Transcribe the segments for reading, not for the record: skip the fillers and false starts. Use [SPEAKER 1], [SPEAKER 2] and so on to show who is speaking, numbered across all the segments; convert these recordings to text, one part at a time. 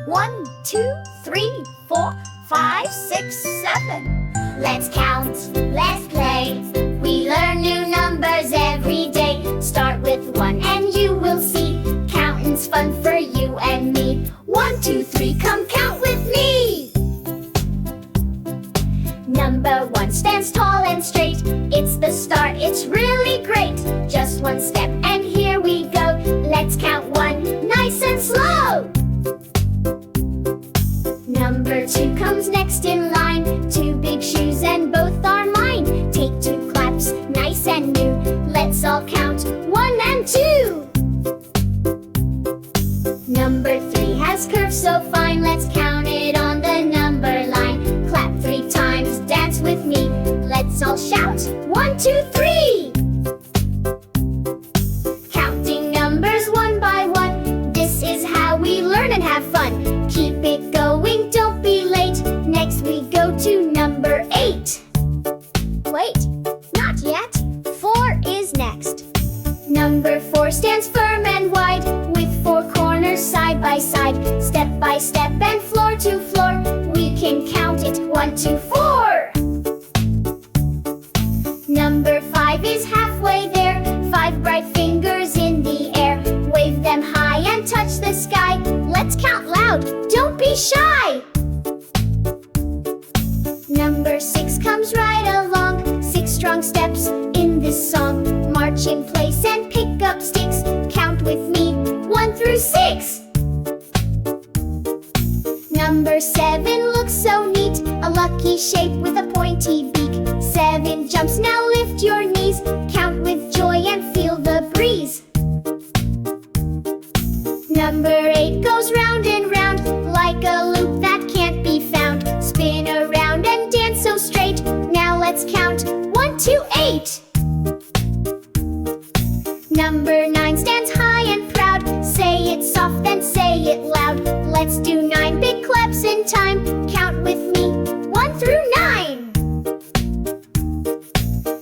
[SPEAKER 1] 1, 2, 3, 4, 5, 6, 7. Let's count, let's play. We learn new numbers every day. Start with 1 and you will see counting's fun for you and me. 1, 2, 3, come count with me. Number 1 stands tall and straight. It's the start, it's really great. Just 1 step and here we go. Let's count 1 nice and slow. Number 2 comes next in line. 2 big shoes and both are mine. Take 2 claps, nice and new. Let's all count 1 and 2. Number 3 has curves so fine. Let's count it on the number line. Clap 3 times, dance with me. Let's all shout 1, 2, 3. Counting numbers 1 by 1. This is how we learn and have fun. Keep it going, don't be late. Next we go to number 8. Wait, not yet. 4 is next. Number 4 stands firm and wide, with 4 corners side by side. Step by step and floor to floor, we can count it 1, 2, 4. Number 5 is halfway there. 5 bright fingers in the air. Wave them high and touch the sky. Let's count loud, don't be shy. Number 6 comes right along. 6 strong steps in this song. March in place and pick up sticks. Count with me, 1 through 6. Number 7 looks so neat. A lucky shape with a pointy beak. 7 jumps, now lift your knees. Count with joy and feel the breeze. Number 8 goes round and round, like a loop that can't be found. Spin around and dance so straight. Now let's count 1 to 8. Number 9 stands high and proud. Say it soft, then say it loud. Let's do 9 big claps in time. Count with me, 1 through 9.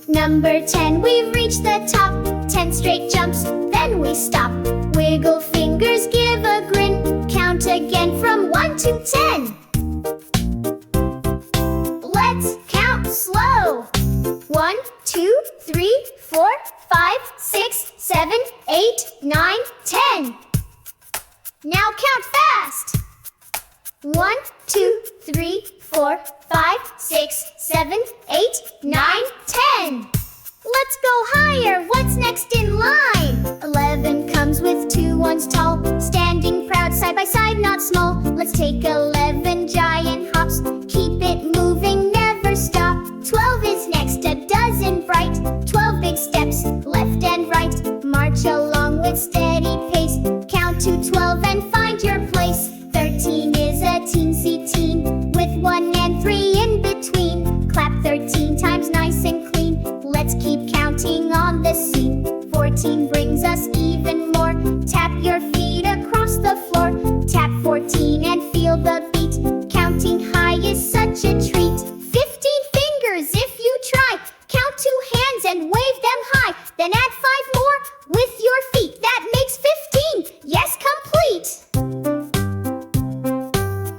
[SPEAKER 1] Number 10, we've reached the top. 10 straight jumps, then we stop. Wiggle fingers, give a grin. Count again from 1 to 10. Let's count slow. 1, 2, 3, 4, 5, 6, 7, 8, 9, 10. Now count fast. 1, 2, 3, 4, 5, 6, 7, 8, 9, 10. Let's go higher, what's next in line? 11 comes with 2 ones tall. Standing proud side by side, not small. Let's take 11 giant hops. Keep it moving, never stop. 12 is next, a dozen bright. 12 big steps, left and right. March along with steady pace. Count to 12 and find your place. 13 is a teensy teen, with 1 and 3 in between. Clap 13 times, nice and clean. Let's keep counting on the scene. 14 brings us even more. Tap your feet across the floor. Tap 14 and feel the beat. Counting high is such a treat. 15 fingers if you try. Count 2 hands and wave them high. Then add 5 more with your feet. That makes 15. Yes, complete.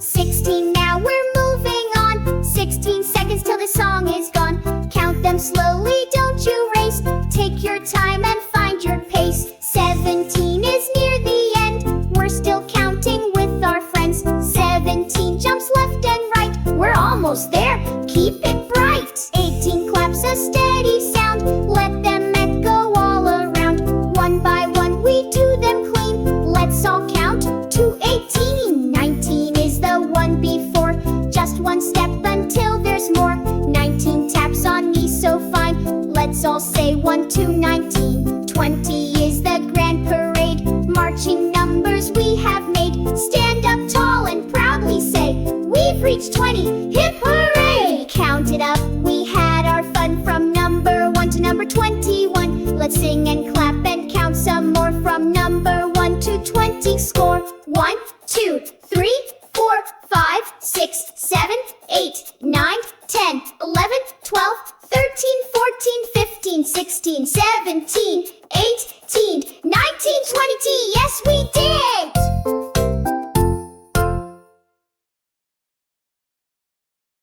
[SPEAKER 1] 16, now we're moving on. 16 seconds till the song is gone. Count them slowly, don't you race. Take your time and find your pace. 17 is near the end. We're still counting with our friends. 17 jumps left and right. We're almost there, keep it bright. 18 claps a steady sound. Let them echo all around. 1 by 1 we do them clean. Let's all count to 18. 19 is the one before. Just 1 step until there's more. 19 taps on me so fine. Let's all say 1 to 19. 20 is the grand parade. Marching numbers we have made. Stand up tall and proudly say, we've reached 20, hip hooray! Count it up, we had our fun. From number 1 to number 21. Let's sing and clap and count some more. From number 1 to 20 score. 1, 2, 3, 4, 5, 6, 7, 8, 9, 10, 11, 12, 13, 14, 15, 16, 17, 18, 19, 20. Yes, we did!